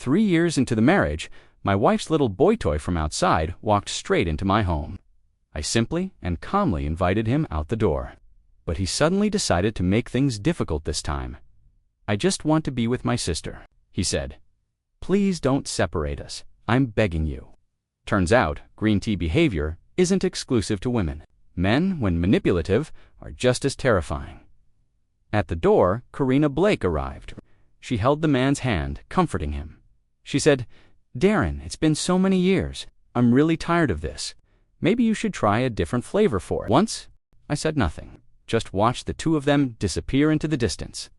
3 years into the marriage, my wife's little boy toy from outside walked straight into my home. I simply and calmly invited him out the door. But he suddenly decided to make things difficult this time. "I just want to be with my sister," he said. "Please don't separate us. I'm begging you." Turns out, green tea behavior isn't exclusive to women. Men, when manipulative, are just as terrifying. At the door, Karina Blake arrived. She held the man's hand, comforting him. She said, "Darren, it's been so many years. I'm really tired of this. Maybe you should try a different flavor for it." Once, I said nothing, just watched the two of them disappear into the distance.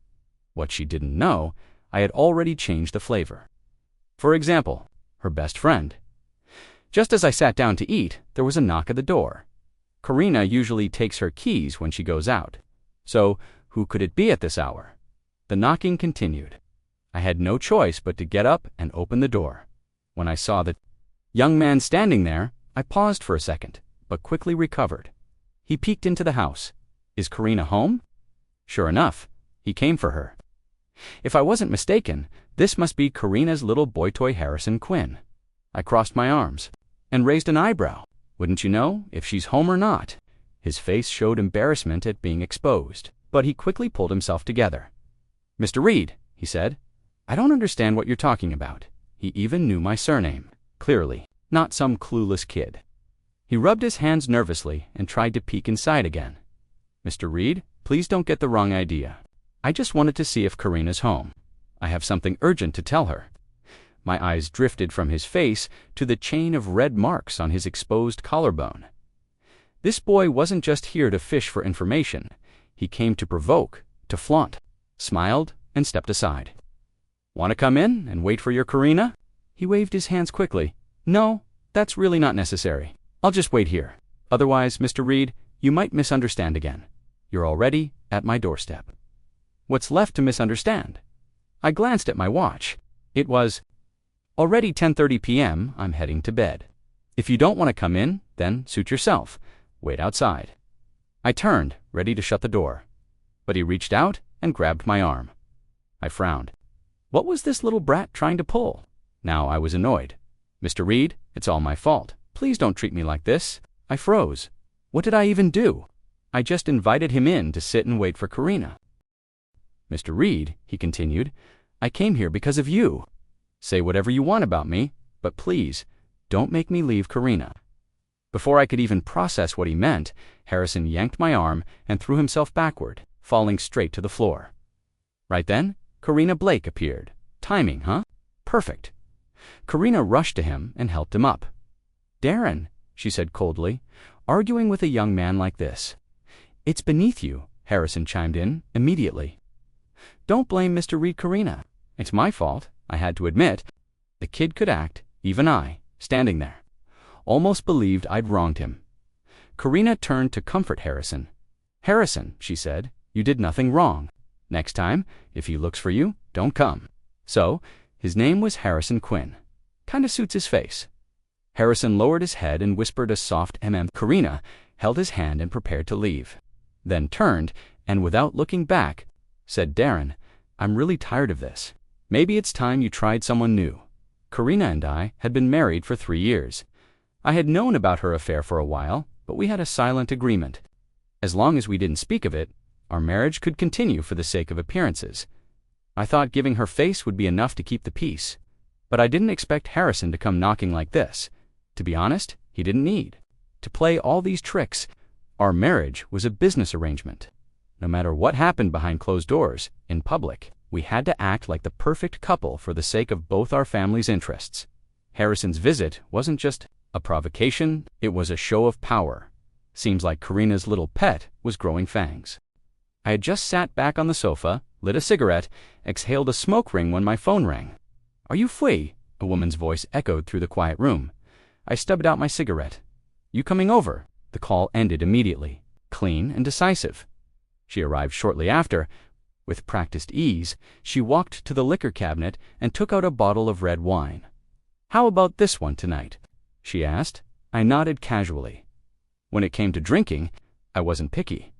What she didn't know, I had already changed the flavor. For example, her best friend. Just as I sat down to eat, there was a knock at the door. Karina usually takes her keys when she goes out. So, who could it be at this hour? The knocking continued. I had no choice but to get up and open the door. When I saw the young man standing there, I paused for a second, but quickly recovered. He peeked into the house. Is Karina home? Sure enough, he came for her. If I wasn't mistaken, this must be Karina's little boy toy Harrison Quinn. I crossed my arms and raised an eyebrow. Wouldn't you know if she's home or not? His face showed embarrassment at being exposed, but he quickly pulled himself together. "Mr. Reed," he said, "I don't understand what you're talking about." He even knew my surname, clearly, not some clueless kid. He rubbed his hands nervously and tried to peek inside again. "Mr. Reed, please don't get the wrong idea. I just wanted to see if Karina's home. I have something urgent to tell her." My eyes drifted from his face to the chain of red marks on his exposed collarbone. This boy wasn't just here to fish for information. He came to provoke, to flaunt, smiled, and stepped aside. "Want to come in and wait for your Karina?" He waved his hands quickly. "No, that's really not necessary. I'll just wait here. Otherwise, Mr. Reed, you might misunderstand again. You're already at my doorstep." What's left to misunderstand? I glanced at my watch. It was already 10:30 p.m. I'm heading to bed. If you don't want to come in, then suit yourself. Wait outside. I turned, ready to shut the door. But he reached out and grabbed my arm. I frowned. What was this little brat trying to pull? Now I was annoyed. "Mr. Reed, it's all my fault. Please don't treat me like this." I froze. What did I even do? I just invited him in to sit and wait for Karina. "Mr. Reed," he continued, "I came here because of you. Say whatever you want about me, but please, don't make me leave Karina." Before I could even process what he meant, Harrison yanked my arm and threw himself backward, falling straight to the floor. Right then, Karina Blake appeared. Timing, huh? Perfect. Karina rushed to him and helped him up. "Darren," she said coldly, "arguing with a young man like this." "It's beneath you," Harrison chimed in immediately. "Don't blame Mr. Reed, Karina. It's my fault, I had to admit." The kid could act, even I, standing there. Almost believed I'd wronged him. Karina turned to comfort Harrison. "Harrison," she said, "you did nothing wrong. Next time, if he looks for you, don't come." So, his name was Harrison Quinn. Kinda suits his face. Harrison lowered his head and whispered a soft mm. Karina held his hand and prepared to leave. Then turned, and without looking back, said, "Darren, I'm really tired of this. Maybe it's time you tried someone new." Karina and I had been married for 3 years. I had known about her affair for a while, but we had a silent agreement. As long as we didn't speak of it, our marriage could continue for the sake of appearances. I thought giving her face would be enough to keep the peace. But I didn't expect Harrison to come knocking like this. To be honest, he didn't need to play all these tricks. Our marriage was a business arrangement. No matter what happened behind closed doors, in public, we had to act like the perfect couple for the sake of both our families' interests. Harrison's visit wasn't just a provocation, it was a show of power. Seems like Karina's little pet was growing fangs. I had just sat back on the sofa, lit a cigarette, exhaled a smoke ring when my phone rang. "Are you free?" A woman's voice echoed through the quiet room. I stubbed out my cigarette. "You coming over?" The call ended immediately, clean and decisive. She arrived shortly after. With practiced ease, she walked to the liquor cabinet and took out a bottle of red wine. "How about this one tonight?" she asked. I nodded casually. When it came to drinking, I wasn't picky.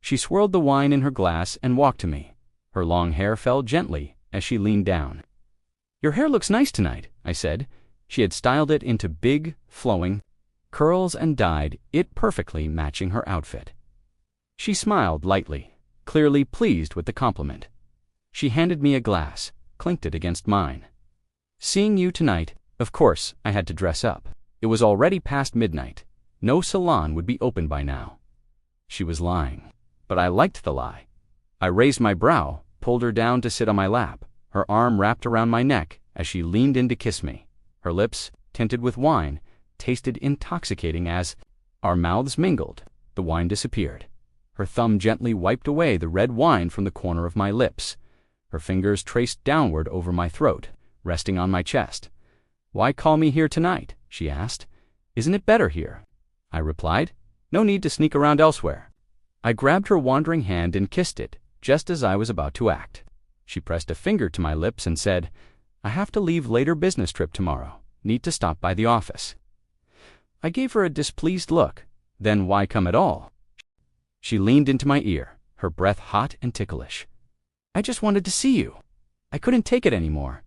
She swirled the wine in her glass and walked to me. Her long hair fell gently as she leaned down. "Your hair looks nice tonight," I said. She had styled it into big, flowing curls and dyed it perfectly, matching her outfit. She smiled lightly, clearly pleased with the compliment. She handed me a glass, clinked it against mine. "Seeing you tonight, of course, I had to dress up. It was already past midnight. No salon would be open by now." She was lying, but I liked the lie. I raised my brow, pulled her down to sit on my lap, her arm wrapped around my neck as she leaned in to kiss me. Her lips, tinted with wine, tasted intoxicating as our mouths mingled. The wine disappeared. Her thumb gently wiped away the red wine from the corner of my lips. Her fingers traced downward over my throat, resting on my chest. "Why call me here tonight?" she asked. "Isn't it better here?" I replied. "No need to sneak around elsewhere." I grabbed her wandering hand and kissed it, just as I was about to act. She pressed a finger to my lips and said, "I have to leave later business trip tomorrow. Need to stop by the office." I gave her a displeased look. "Then why come at all?" She leaned into my ear, her breath hot and ticklish. "I just wanted to see you. I couldn't take it anymore."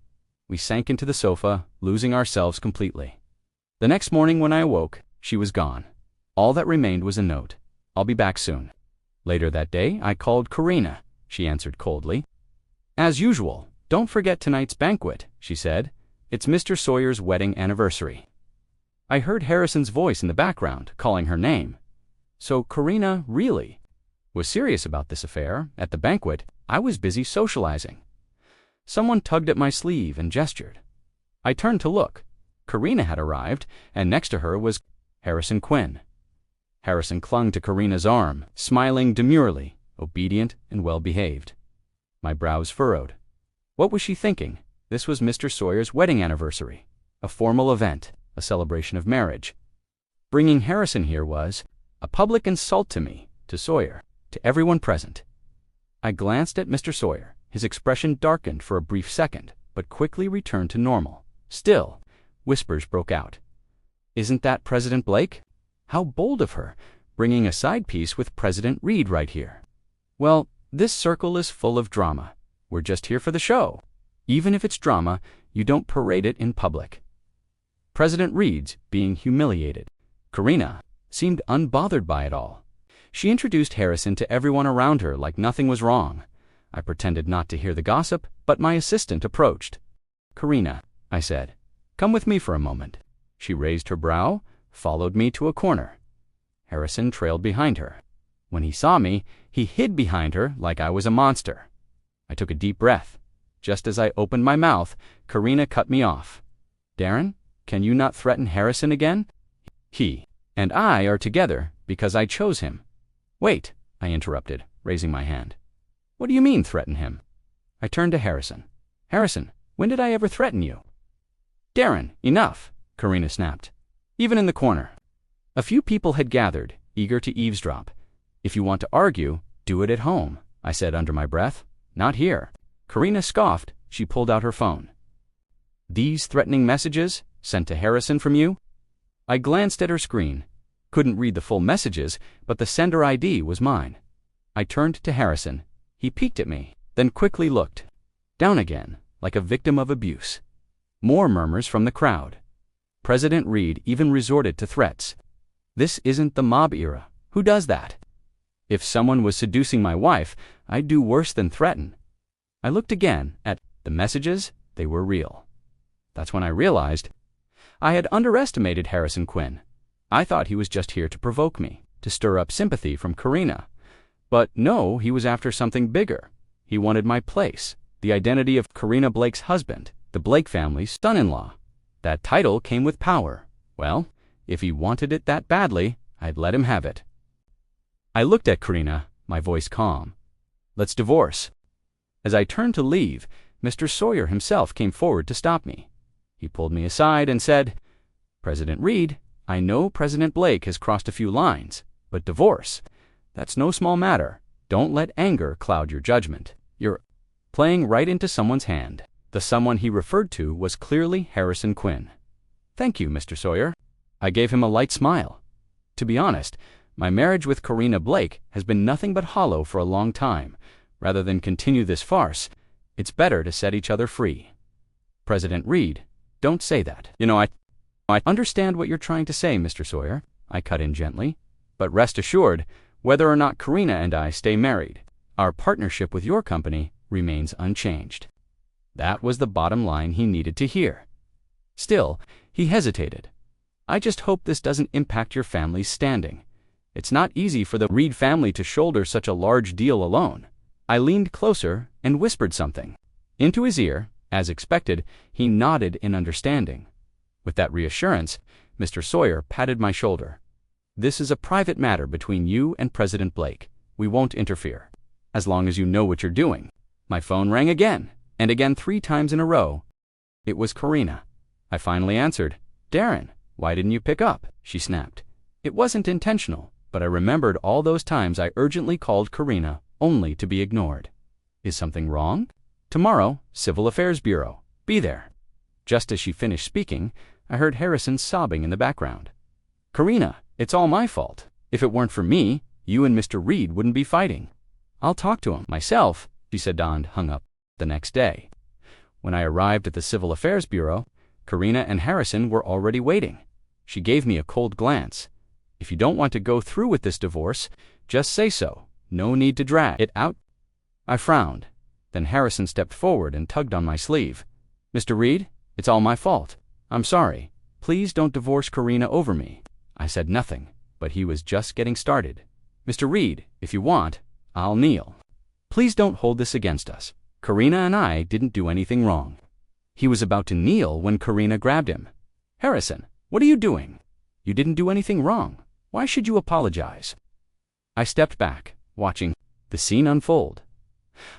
We sank into the sofa, losing ourselves completely. The next morning when I awoke, she was gone. All that remained was a note. "I'll be back soon." Later that day, I called Karina. She answered coldly. "As usual, don't forget tonight's banquet," she said. "It's Mr. Sawyer's wedding anniversary." I heard Harrison's voice in the background, calling her name. So Karina really was serious about this affair. At the banquet, I was busy socializing. Someone tugged at my sleeve and gestured. I turned to look. Karina had arrived, and next to her was Harrison Quinn. Harrison clung to Karina's arm, smiling demurely, obedient and well-behaved. My brows furrowed. What was she thinking? This was Mr. Sawyer's wedding anniversary, a formal event, a celebration of marriage. Bringing Harrison here was a public insult to me, to Sawyer, to everyone present. I glanced at Mr. Sawyer. His expression darkened for a brief second, but quickly returned to normal. Still, whispers broke out. "Isn't that President Blake? How bold of her, bringing a side piece with President Reed right here." Well, this circle is full of drama. We're just here for the show. Even if it's drama, you don't parade it in public. President Reed's being humiliated. Karina seemed unbothered by it all. She introduced Harrison to everyone around her like nothing was wrong. I pretended not to hear the gossip, but my assistant approached. "Karina," I said, "come with me for a moment." She raised her brow, followed me to a corner. Harrison trailed behind her. When he saw me, he hid behind her like I was a monster. I took a deep breath. Just as I opened my mouth, Karina cut me off. "Darren, can you not threaten Harrison again? He and I are together because I chose him." "Wait," I interrupted, raising my hand. "What do you mean, threaten him?" I turned to Harrison. "Harrison, when did I ever threaten you?" "Darren, enough," Karina snapped. Even in the corner, a few people had gathered, eager to eavesdrop. "If you want to argue, do it at home," I said under my breath. "Not here." Karina scoffed. She pulled out her phone. "These threatening messages, sent to Harrison from you?" I glanced at her screen. Couldn't read the full messages, but the sender ID was mine. I turned to Harrison. He peeked at me, then quickly looked down again, like a victim of abuse. More murmurs from the crowd. President Reed even resorted to threats. This isn't the mob era. Who does that? If someone was seducing my wife, I'd do worse than threaten. I looked again at the messages. They were real. That's when I realized I had underestimated Harrison Quinn. I thought he was just here to provoke me, to stir up sympathy from Karina. But no, he was after something bigger. He wanted my place, the identity of Karina Blake's husband, the Blake family's son-in-law. That title came with power. Well, if he wanted it that badly, I'd let him have it. I looked at Karina, my voice calm. "Let's divorce." As I turned to leave, Mr. Sawyer himself came forward to stop me. He pulled me aside and said, "President Reed, I know President Blake has crossed a few lines, but divorce, that's no small matter. Don't let anger cloud your judgment. You're playing right into someone's hand." The someone he referred to was clearly Harrison Quinn. "Thank you, Mr. Sawyer." I gave him a light smile. To be honest, my marriage with Karina Blake has been nothing but hollow for a long time. Rather than continue this farce, it's better to set each other free. President Reed, don't say that. I understand what you're trying to say, Mr. Sawyer, I cut in gently. But rest assured, whether or not Karina and I stay married, our partnership with your company remains unchanged. That was the bottom line he needed to hear. Still, he hesitated. I just hope this doesn't impact your family's standing. It's not easy for the Reed family to shoulder such a large deal alone. I leaned closer and whispered something into his ear. As expected, he nodded in understanding. With that reassurance, Mr. Sawyer patted my shoulder. This is a private matter between you and President Blake. We won't interfere, as long as you know what you're doing. My phone rang again, and again 3 times in a row. It was Karina. I finally answered. "Darren, why didn't you pick up?" she snapped. It wasn't intentional, but I remembered all those times I urgently called Karina only to be ignored. Is something wrong? Tomorrow, Civil Affairs Bureau. Be there. Just as she finished speaking, I heard Harrison sobbing in the background. "Karina, it's all my fault. If it weren't for me, you and Mr. Reed wouldn't be fighting. I'll talk to him myself," she said and hung up. The next day, when I arrived at the Civil Affairs Bureau, Karina and Harrison were already waiting. She gave me a cold glance. "If you don't want to go through with this divorce, just say so. No need to drag it out." I frowned. Then Harrison stepped forward and tugged on my sleeve. "Mr. Reed, it's all my fault. I'm sorry. Please don't divorce Karina over me." I said nothing, but he was just getting started. "Mr. Reed, if you want, I'll kneel. Please don't hold this against us. Karina and I didn't do anything wrong." He was about to kneel when Karina grabbed him. "Harrison, what are you doing? You didn't do anything wrong. Why should you apologize?" I stepped back, watching the scene unfold.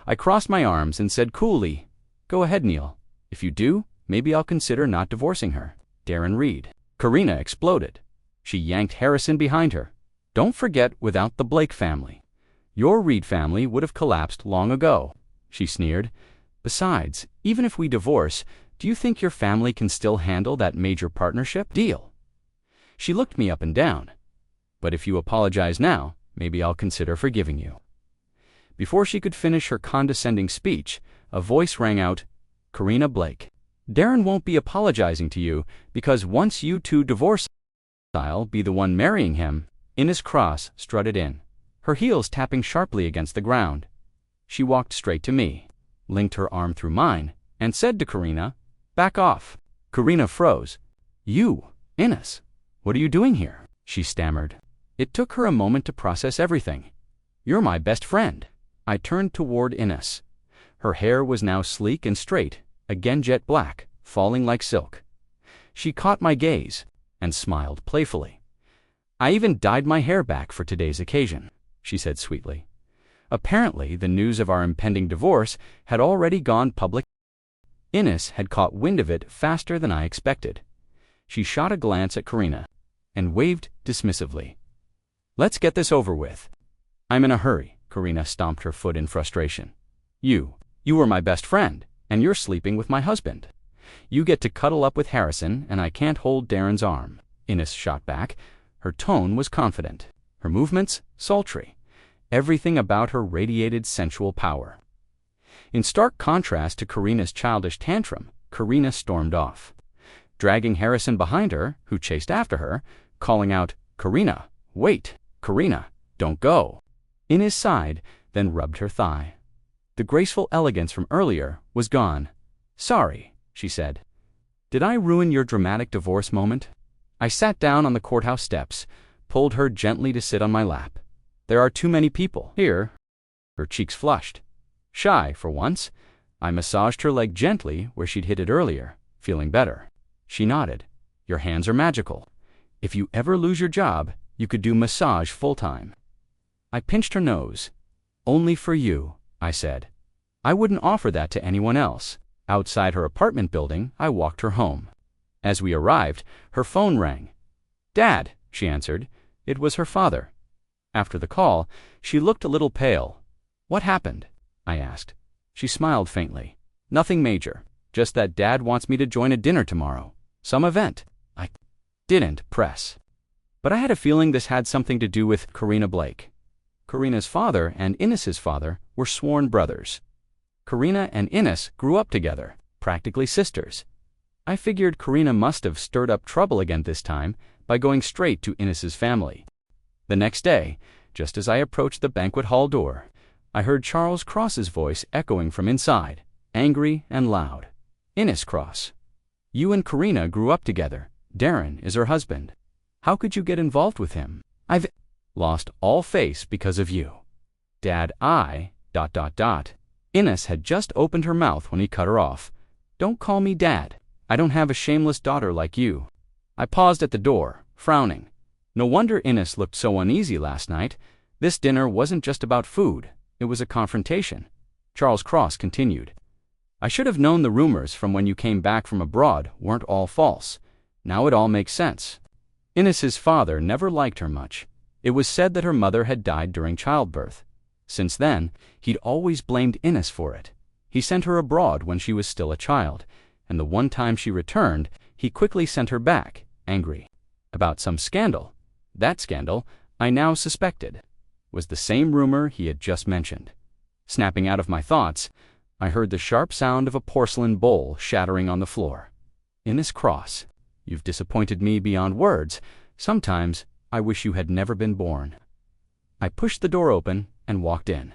I crossed my arms and said coolly, "Go ahead, Neil. If you do, maybe I'll consider not divorcing her. Darren Reed." Karina exploded. She yanked Harrison behind her. "Don't forget, without the Blake family, your Reed family would have collapsed long ago," she sneered. "Besides, even if we divorce, do you think your family can still handle that major partnership deal?" She looked me up and down. "But if you apologize now, maybe I'll consider forgiving you." Before she could finish her condescending speech, a voice rang out, "Karina Blake, Darren won't be apologizing to you because once you two divorce, I'll be the one marrying him." Ines Cross strutted in, her heels tapping sharply against the ground. She walked straight to me, linked her arm through mine, and said to Karina, "Back off." Karina froze. "You, Ines, what are you doing here?" she stammered. It took her a moment to process everything. "You're my best friend." I turned toward Ines. Her hair was now sleek and straight, again jet black, falling like silk. She caught my gaze and smiled playfully. "I even dyed my hair back for today's occasion," she said sweetly. Apparently, the news of our impending divorce had already gone public. Ines had caught wind of it faster than I expected. She shot a glance at Karina and waved dismissively. "Let's get this over with." "I'm in a hurry." Karina stomped her foot in frustration. You were my best friend, and you're sleeping with my husband. You get to cuddle up with Harrison, and I can't hold Darren's arm." Ines shot back. Her tone was confident, her movements sultry. Everything about her radiated sensual power. In stark contrast to Karina's childish tantrum, Karina stormed off, dragging Harrison behind her, who chased after her, calling out, "Karina, wait! Karina, don't go!" Ines sighed, then rubbed her thigh. The graceful elegance from earlier was gone. "Sorry," she said. "Did I ruin your dramatic divorce moment?" I sat down on the courthouse steps, pulled her gently to sit on my lap. "There are too many people here." Her cheeks flushed. Shy, for once, I massaged her leg gently where she'd hit it earlier, feeling better. She nodded. "Your hands are magical. If you ever lose your job, you could do massage full-time." I pinched her nose. "Only for you," I said. I wouldn't offer that to anyone else. Outside her apartment building, I walked her home. As we arrived, her phone rang. "Dad," she answered. It was her father. After the call, she looked a little pale. "What happened?" I asked. She smiled faintly. "Nothing major. Just that Dad wants me to join a dinner tomorrow. Some event." I didn't press. But I had a feeling this had something to do with Karina Blake. Karina's father and Ines's father were sworn brothers. Karina and Ines grew up together, practically sisters. I figured Karina must have stirred up trouble again this time by going straight to Ines' family. The next day, just as I approached the banquet hall door, I heard Charles Cross's voice echoing from inside, angry and loud. "Ines Cross, you and Karina grew up together. Darren is her husband. How could you get involved with him? I've lost all face because of you. Dad, Ines had just opened her mouth when he cut her off. Don't call me Dad. I don't have a shameless daughter like you. I paused at the door, frowning. No wonder Ines looked so uneasy last night. This dinner wasn't just about food. It was a confrontation. Charles Cross continued. I should have known the rumors from when you came back from abroad weren't all false. Now it all makes sense. Ines' father never liked her much. It was said that her mother had died during childbirth. Since then, he'd always blamed Ines for it. He sent her abroad when she was still a child, and the one time she returned, he quickly sent her back, angry. About some scandal. That scandal, I now suspected, was the same rumor he had just mentioned. Snapping out of my thoughts, I heard the sharp sound of a porcelain bowl shattering on the floor. Ines Cross, you've disappointed me beyond words. Sometimes I wish you had never been born. I pushed the door open and walked in.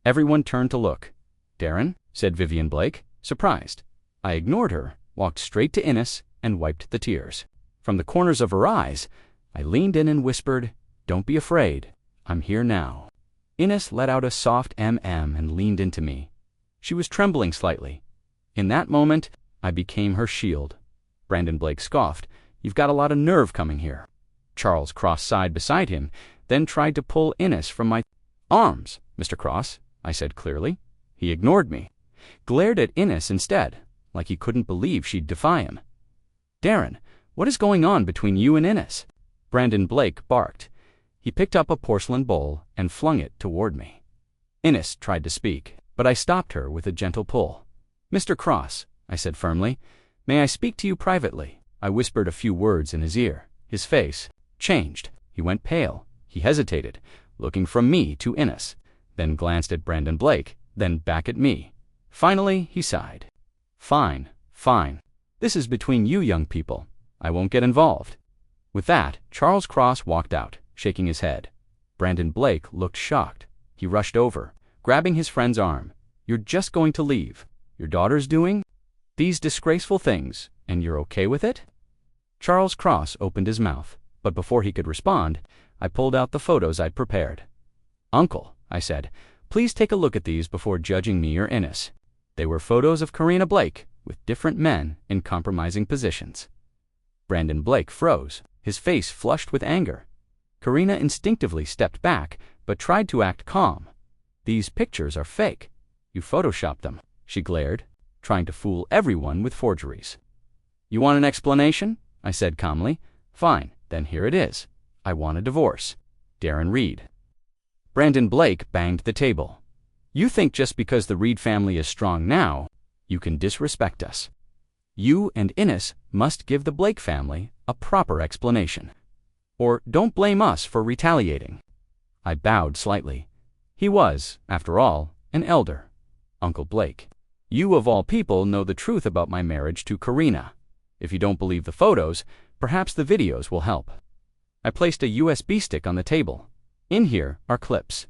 Everyone turned to look. Darren, said Vivian Blake, surprised. I ignored her, walked straight to Ines, and wiped the tears. From the corners of her eyes, I leaned in and whispered, Don't be afraid. I'm here now. Ines let out a soft and leaned into me. She was trembling slightly. In that moment, I became her shield. Brandon Blake scoffed. You've got a lot of nerve coming here. Charles Cross sighed beside him, then tried to pull Ines from my arms. Mr. Cross, I said clearly. He ignored me, glared at Ines instead, like he couldn't believe she'd defy him. Darren, what is going on between you and Ines? Brandon Blake barked. He picked up a porcelain bowl and flung it toward me. Ines tried to speak, but I stopped her with a gentle pull. Mr. Cross, I said firmly, may I speak to you privately? I whispered a few words in his ear. His face changed. He went pale. He hesitated, looking from me to Ines, then glanced at Brandon Blake, then back at me. Finally, he sighed. Fine. This is between you young people. I won't get involved. With that, Charles Cross walked out, shaking his head. Brandon Blake looked shocked. He rushed over, grabbing his friend's arm. You're just going to leave. Your daughter's doing these disgraceful things, and you're okay with it? Charles Cross opened his mouth, but before he could respond, I pulled out the photos I'd prepared. Uncle, I said, please take a look at these before judging me or Ines. They were photos of Karina Blake with different men in compromising positions. Brandon Blake froze, his face flushed with anger. Karina instinctively stepped back, but tried to act calm. These pictures are fake. You photoshopped them, she glared, trying to fool everyone with forgeries. You want an explanation? I said calmly. Fine, then here it is. I want a divorce. Darren Reed. Brandon Blake banged the table. You think just because the Reed family is strong now, you can disrespect us. You and Ines must give the Blake family a proper explanation. Or don't blame us for retaliating. I bowed slightly. He was, after all, an elder. Uncle Blake, you of all people know the truth about my marriage to Karina. If you don't believe the photos, perhaps the videos will help. I placed a USB stick on the table. In here are clips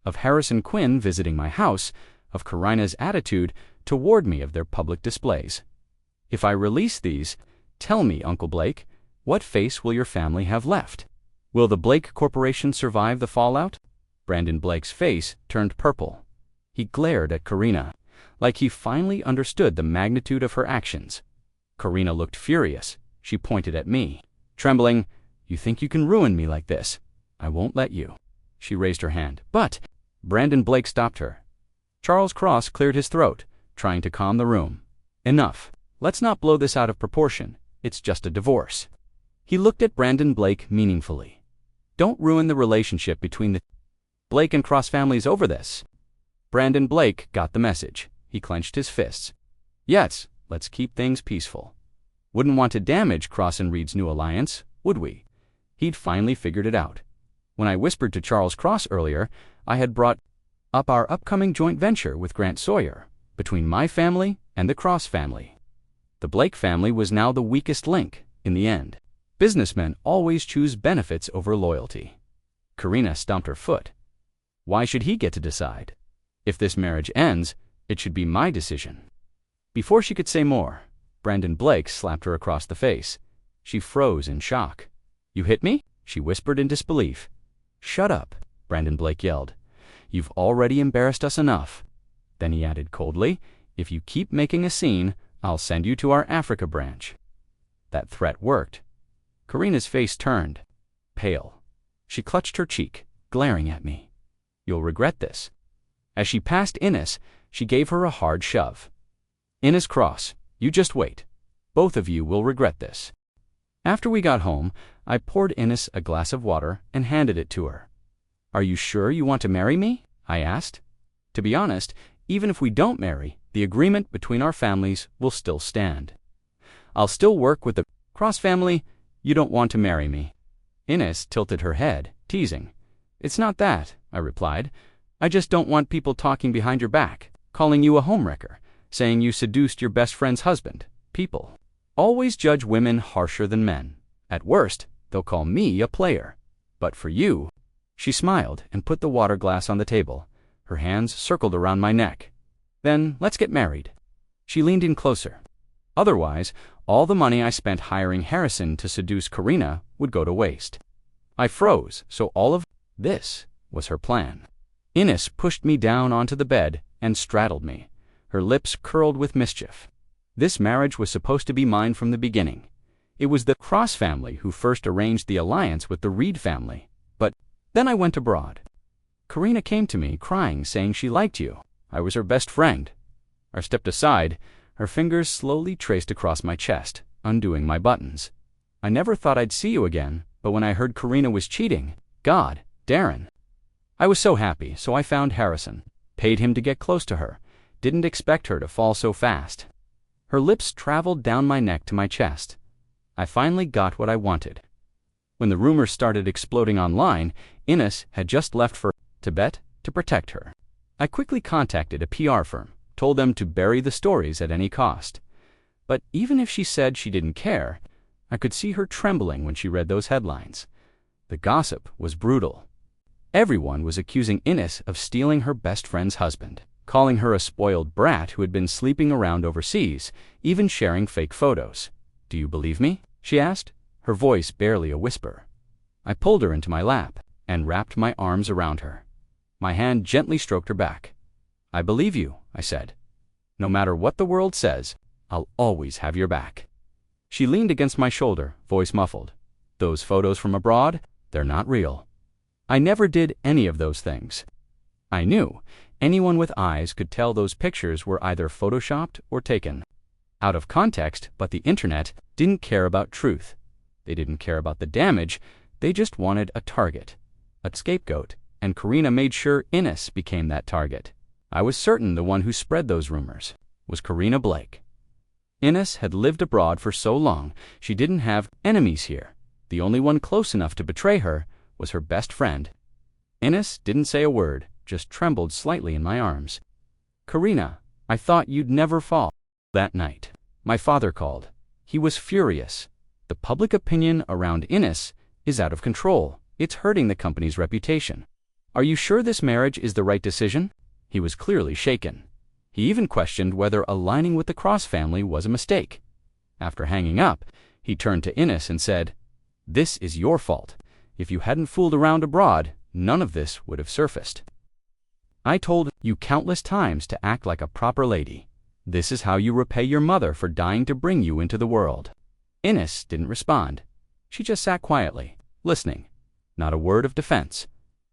of Harrison Quinn visiting my house, of Karina's attitude toward me of their public displays. If I release these, tell me, Uncle Blake, what face will your family have left? Will the Blake Corporation survive the fallout? Brandon Blake's face turned purple. He glared at Karina, like he finally understood the magnitude of her actions. Karina looked furious. She pointed at me. Trembling, you think you can ruin me like this? I won't let you. She raised her hand. But Brandon Blake stopped her. Charles Cross cleared his throat, trying to calm the room. Enough. Let's not blow this out of proportion. It's just a divorce. He looked at Brandon Blake meaningfully. Don't ruin the relationship between the Blake and Cross families over this. Brandon Blake got the message. He clenched his fists. Yes, let's keep things peaceful. Wouldn't want to damage Cross and Reed's new alliance, would we? He'd finally figured it out. When I whispered to Charles Cross earlier, I had brought up our upcoming joint venture with Grant Sawyer, between my family and the Cross family. The Blake family was now the weakest link, in the end. Businessmen always choose benefits over loyalty. Karina stomped her foot. Why should he get to decide? If this marriage ends, it should be my decision. Before she could say more, Brandon Blake slapped her across the face. She froze in shock. "You hit me?" she whispered in disbelief. "Shut up," Brandon Blake yelled. "You've already embarrassed us enough." Then he added coldly, "If you keep making a scene, I'll send you to our Africa branch." That threat worked. Karina's face turned, pale. She clutched her cheek, glaring at me. "You'll regret this." As she passed Ines, she gave her a hard shove. "Ines Cross, you just wait. Both of you will regret this." After we got home, I poured Ines a glass of water and handed it to her. "Are you sure you want to marry me?" I asked. "To be honest, even if we don't marry, the agreement between our families will still stand. I'll still work with the Cross family. You don't want to marry me." Ines tilted her head, teasing. "It's not that," I replied. "I just don't want people talking behind your back, calling you a homewrecker, saying you seduced your best friend's husband. People always judge women harsher than men. At worst, they'll call me a player. But for you—" She smiled and put the water glass on the table. Her hands circled around my neck. "Then let's get married." She leaned in closer. Otherwise, all the money I spent hiring Harrison to seduce Karina would go to waste. I froze, so all of this was her plan. Ines pushed me down onto the bed and straddled me, her lips curled with mischief. This marriage was supposed to be mine from the beginning. It was the Cross family who first arranged the alliance with the Reed family. But then I went abroad. Karina came to me, crying, saying she liked you. I was her best friend. I stepped aside. Her fingers slowly traced across my chest, undoing my buttons. "I never thought I'd see you again, but when I heard Karina was cheating, God, Darren." I was so happy, so I found Harrison, paid him to get close to her, didn't expect her to fall so fast. Her lips traveled down my neck to my chest. I finally got what I wanted. When the rumors started exploding online, Ines had just left for Tibet to protect her. I quickly contacted a PR firm, told them to bury the stories at any cost. But even if she said she didn't care, I could see her trembling when she read those headlines. The gossip was brutal. Everyone was accusing Ines of stealing her best friend's husband, calling her a spoiled brat who had been sleeping around overseas, even sharing fake photos. "Do you believe me?" she asked, her voice barely a whisper. I pulled her into my lap and wrapped my arms around her. My hand gently stroked her back. "I believe you," I said. "No matter what the world says, I'll always have your back." She leaned against my shoulder, voice muffled. "Those photos from abroad, they're not real. I never did any of those things." I knew anyone with eyes could tell those pictures were either photoshopped or taken out of context, but the internet didn't care about truth. They didn't care about the damage, they just wanted a target, a scapegoat, and Karina made sure Ines became that target. I was certain the one who spread those rumors was Karina Blake. Ines had lived abroad for so long, she didn't have enemies here. The only one close enough to betray her was her best friend. Ines didn't say a word, just trembled slightly in my arms. "Karina, I thought you'd never fall." That night, my father called. He was furious. "The public opinion around Ines is out of control. It's hurting the company's reputation. Are you sure this marriage is the right decision?" He was clearly shaken. He even questioned whether aligning with the Cross family was a mistake. After hanging up, he turned to Ines and said, "This is your fault. If you hadn't fooled around abroad, none of this would have surfaced. I told you countless times to act like a proper lady. This is how you repay your mother for dying to bring you into the world." Ines didn't respond. She just sat quietly, listening. Not a word of defense.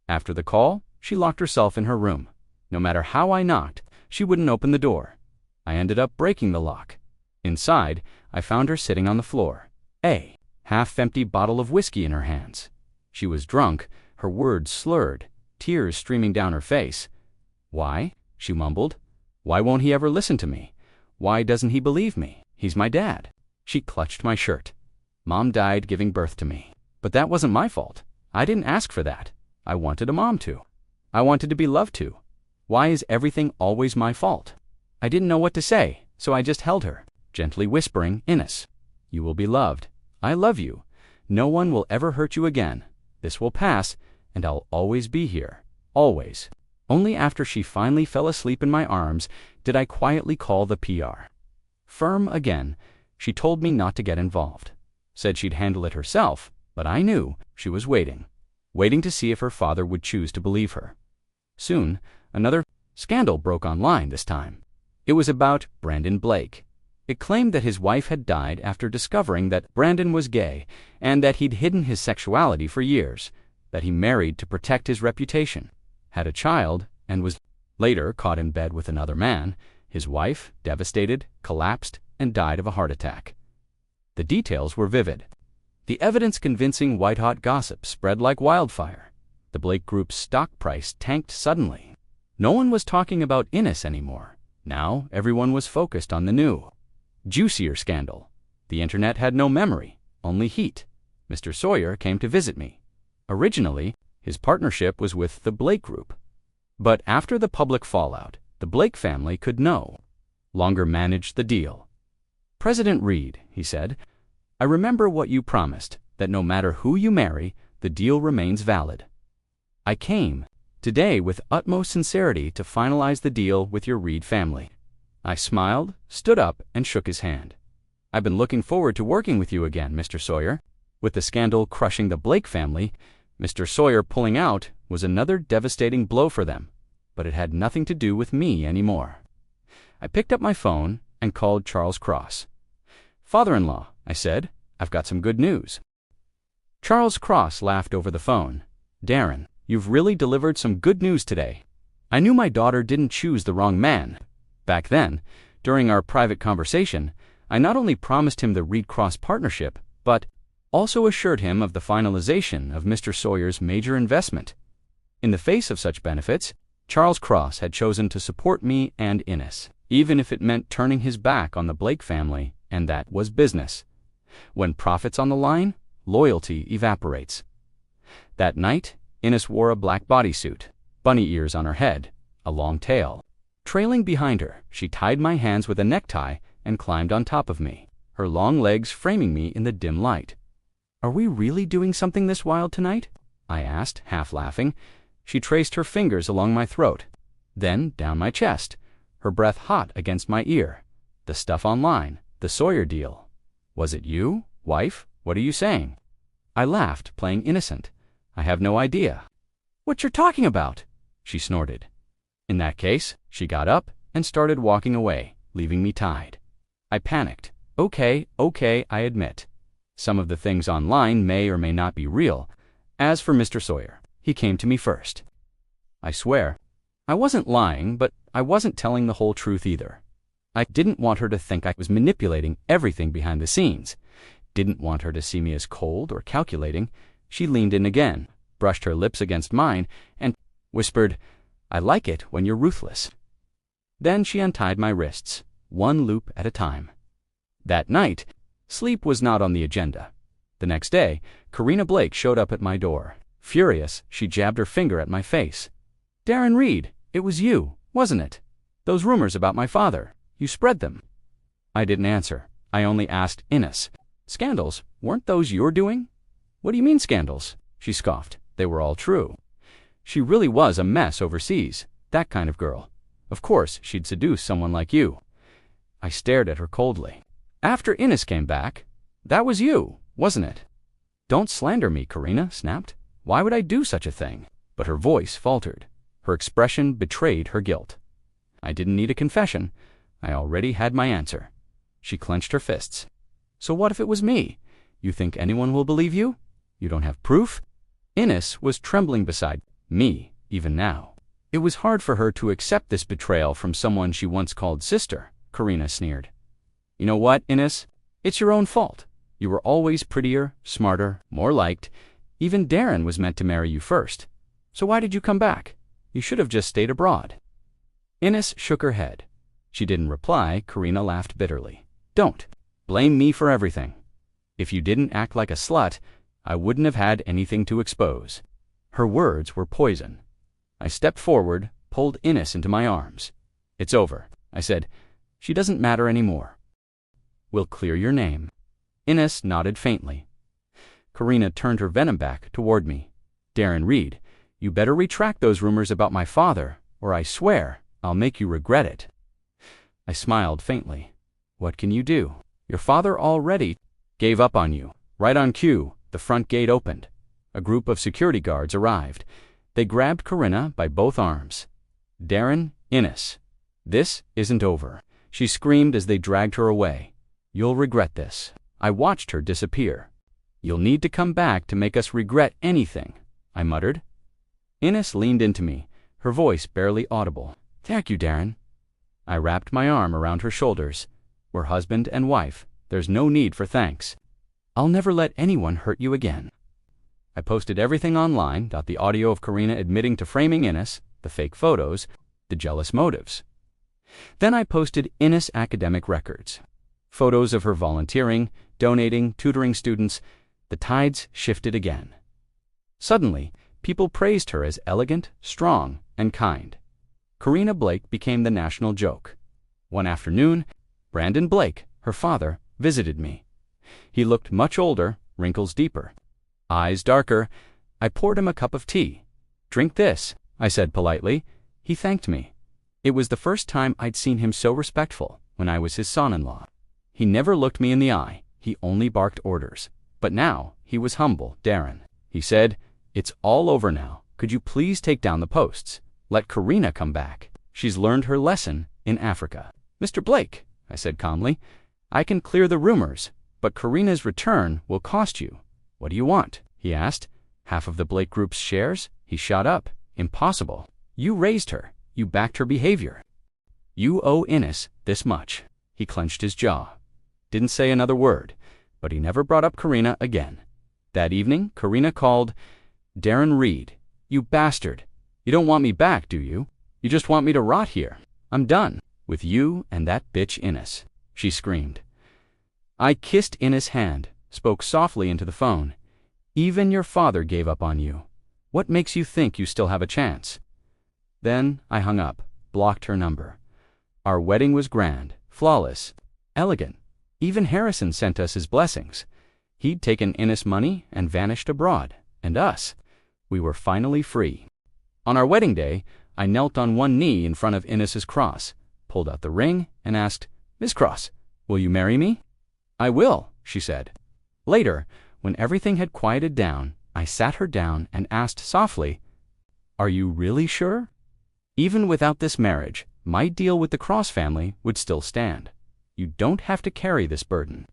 After the call, she locked herself in her room. No matter how I knocked, she wouldn't open the door. I ended up breaking the lock. Inside, I found her sitting on the floor, a half-empty bottle of whiskey in her hands. She was drunk, her words slurred, tears streaming down her face. "Why?" she mumbled. "Why won't he ever listen to me? Why doesn't he believe me? He's my dad." She clutched my shirt. "Mom died giving birth to me. But that wasn't my fault. I didn't ask for that. I wanted a mom to. I wanted to be loved too. Why is everything always my fault?" I didn't know what to say, So I just held her, gently whispering, "Ines, you will be loved. I love you. No one will ever hurt you again. This will pass, and I'll always be here. Always." Only after she finally fell asleep in my arms did I quietly call the PR. Firm again, she told me not to get involved. Said she'd handle it herself, but I knew she was waiting to see if her father would choose to believe her. Soon, another scandal broke online this time. It was about Brandon Blake. It claimed that his wife had died after discovering that Brandon was gay and that he'd hidden his sexuality for years, that he married to protect his reputation, had a child, and was later caught in bed with another man. His wife, devastated, collapsed and died of a heart attack. The details were vivid. The evidence convincing, white-hot gossip spread like wildfire. The Blake Group's stock price tanked suddenly. No one was talking about Ines anymore. Now everyone was focused on the new, juicier scandal. The internet had no memory, only heat. Mr. Sawyer came to visit me. Originally, his partnership was with the Blake Group. But after the public fallout, the Blake family could no longer manage the deal. "President Reed," he said, "I remember what you promised, that no matter who you marry, the deal remains valid. I came today with utmost sincerity to finalize the deal with your Reed family." I smiled, stood up, and shook his hand. "I've been looking forward to working with you again, Mr. Sawyer." With the scandal crushing the Blake family, Mr. Sawyer pulling out was another devastating blow for them, but it had nothing to do with me anymore. I picked up my phone and called Charles Cross. "Father-in-law," I said, "I've got some good news." Charles Cross laughed over the phone. "Darren, you've really delivered some good news today. I knew my daughter didn't choose the wrong man. Back then, during our private conversation, I not only promised him the Reed Cross partnership, but also assured him of the finalization of Mr. Sawyer's major investment. In the face of such benefits, Charles Cross had chosen to support me and Ines, even if it meant turning his back on the Blake family, and that was business. When profit's on the line, loyalty evaporates. That night, Ines wore a black bodysuit, bunny ears on her head, a long tail. Trailing behind her, she tied my hands with a necktie and climbed on top of me, her long legs framing me in the dim light. "Are we really doing something this wild tonight?" I asked, half laughing. She traced her fingers along my throat, then down my chest, her breath hot against my ear. "The stuff online, the Sawyer deal. Was it you, wife? What are you saying?" I laughed, playing innocent. "I have no idea." "What you're talking about?" she snorted. In that case, she got up and started walking away, leaving me tied. I panicked. Okay, I admit. Some of the things online may or may not be real. As for Mr. Sawyer, he came to me first. I swear, I wasn't lying, but I wasn't telling the whole truth either. I didn't want her to think I was manipulating everything behind the scenes. Didn't want her to see me as cold or calculating. She leaned in again, brushed her lips against mine, and whispered, "I like it when you're ruthless." Then she untied my wrists, one loop at a time. That night, sleep was not on the agenda. The next day, Karina Blake showed up at my door. Furious, she jabbed her finger at my face. "Darren Reed, it was you, wasn't it? Those rumors about my father, you spread them." I didn't answer. I only asked Ines, "Scandals, weren't those your doing?" "What do you mean scandals?" She scoffed. "They were all true. She really was a mess overseas, that kind of girl. Of course, she'd seduce someone like you." I stared at her coldly. "After Ines came back, that was you, wasn't it?" "Don't slander me," Karina snapped. "Why would I do such a thing?" But her voice faltered. Her expression betrayed her guilt. I didn't need a confession. I already had my answer. She clenched her fists. "So what if it was me? You think anyone will believe you? You don't have proof?" Ines was trembling beside me, even now. It was hard for her to accept this betrayal from someone she once called sister, Karina sneered. "You know what, Ines? It's your own fault. You were always prettier, smarter, more liked. Even Darren was meant to marry you first. So why did you come back? You should have just stayed abroad." Ines shook her head. She didn't reply. Karina laughed bitterly. "Don't blame me for everything. If you didn't act like a slut, I wouldn't have had anything to expose." Her words were poison. I stepped forward, pulled Ines into my arms. "It's over," I said. She doesn't matter anymore. We'll clear your name." Ines nodded faintly. Karina turned her venom back toward me. "Darren Reed, you better retract those rumors about my father, or I swear I'll make you regret it." I smiled faintly. "What can you do? Your father already gave up on you." Right on cue, the front gate opened. A group of security guards arrived. They grabbed Karina by both arms. "Darren, Ines, this isn't over," she screamed as they dragged her away. "You'll regret this." I watched her disappear. "You'll need to come back to make us regret anything," I muttered. Ines leaned into me, her voice barely audible. "Thank you, Darren." I wrapped my arm around her shoulders. "We're husband and wife. There's no need for thanks. I'll never let anyone hurt you again." I posted everything online, the audio of Karina admitting to framing Ines, the fake photos, the jealous motives. Then I posted Ines' academic records. Photos of her volunteering, donating, tutoring students. The tides shifted again. Suddenly, people praised her as elegant, strong, and kind. Karina Blake became the national joke. One afternoon, Brandon Blake, her father, visited me. He looked much older, wrinkles deeper, eyes darker. I poured him a cup of tea. "Drink this," I said politely. He thanked me. It was the first time I'd seen him so respectful when I was his son-in-law. He never looked me in the eye. He only barked orders. But now he was humble. "Darren," he said, "it's all over now. Could you please take down the posts? Let Karina come back. She's learned her lesson in Africa." "Mr. Blake," I said calmly, "I can clear the rumors, but Karina's return will cost you." "What do you want?" he asked. "Half of the Blake Group's shares?" He shot up. "Impossible. You raised her. You backed her behavior. You owe Ines this much." He clenched his jaw. Didn't say another word, but he never brought up Karina again. That evening, Karina called. "Darren Reed, you bastard. You don't want me back, do you? You just want me to rot here. I'm done with you and that bitch Ines," she screamed. I kissed Ines' hand, spoke softly into the phone. "Even your father gave up on you. What makes you think you still have a chance?" Then I hung up, blocked her number. Our wedding was grand, flawless, elegant. Even Harrison sent us his blessings. He'd taken Ines' money and vanished abroad, and us. We were finally free. On our wedding day, I knelt on one knee in front of Ines' cross, pulled out the ring, and asked, "Miss Cross, will you marry me?" "I will," she said. Later, when everything had quieted down, I sat her down and asked softly, "Are you really sure? Even without this marriage, my deal with the Cross family would still stand. You don't have to carry this burden."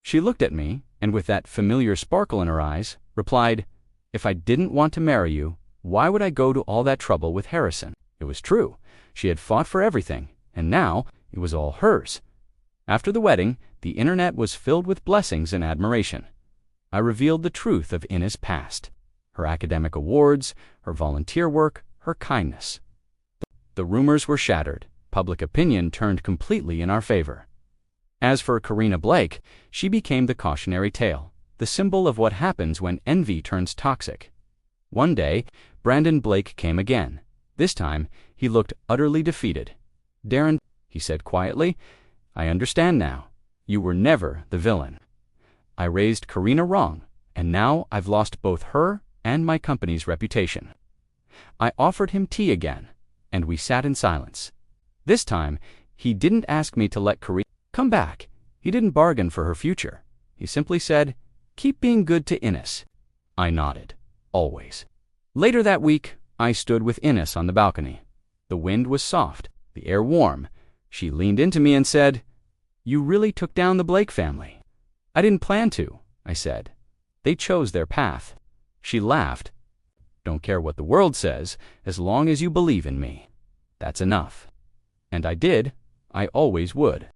She looked at me, and with that familiar sparkle in her eyes, replied, "If I didn't want to marry you, why would I go to all that trouble with Harrison?" It was true. She had fought for everything, and now it was all hers. After the wedding, the internet was filled with blessings and admiration. I revealed the truth of Ines' past, her academic awards, her volunteer work, her kindness. The rumors were shattered. Public opinion turned completely in our favor. As for Karina Blake, she became the cautionary tale, the symbol of what happens when envy turns toxic. One day, Brandon Blake came again. This time, he looked utterly defeated. "Darren," he said quietly, "I understand now. You were never the villain. I raised Karina wrong, and now I've lost both her and my company's reputation." I offered him tea again, and we sat in silence. This time, he didn't ask me to let Karina come back. He didn't bargain for her future. He simply said, "Keep being good to Ines." I nodded. Always. Later that week, I stood with Ines on the balcony. The wind was soft, the air warm. She leaned into me and said, "You really took down the Blake family." "I didn't plan to," I said. "They chose their path." She laughed. "Don't care what the world says, as long as you believe in me. That's enough." And I did. I always would.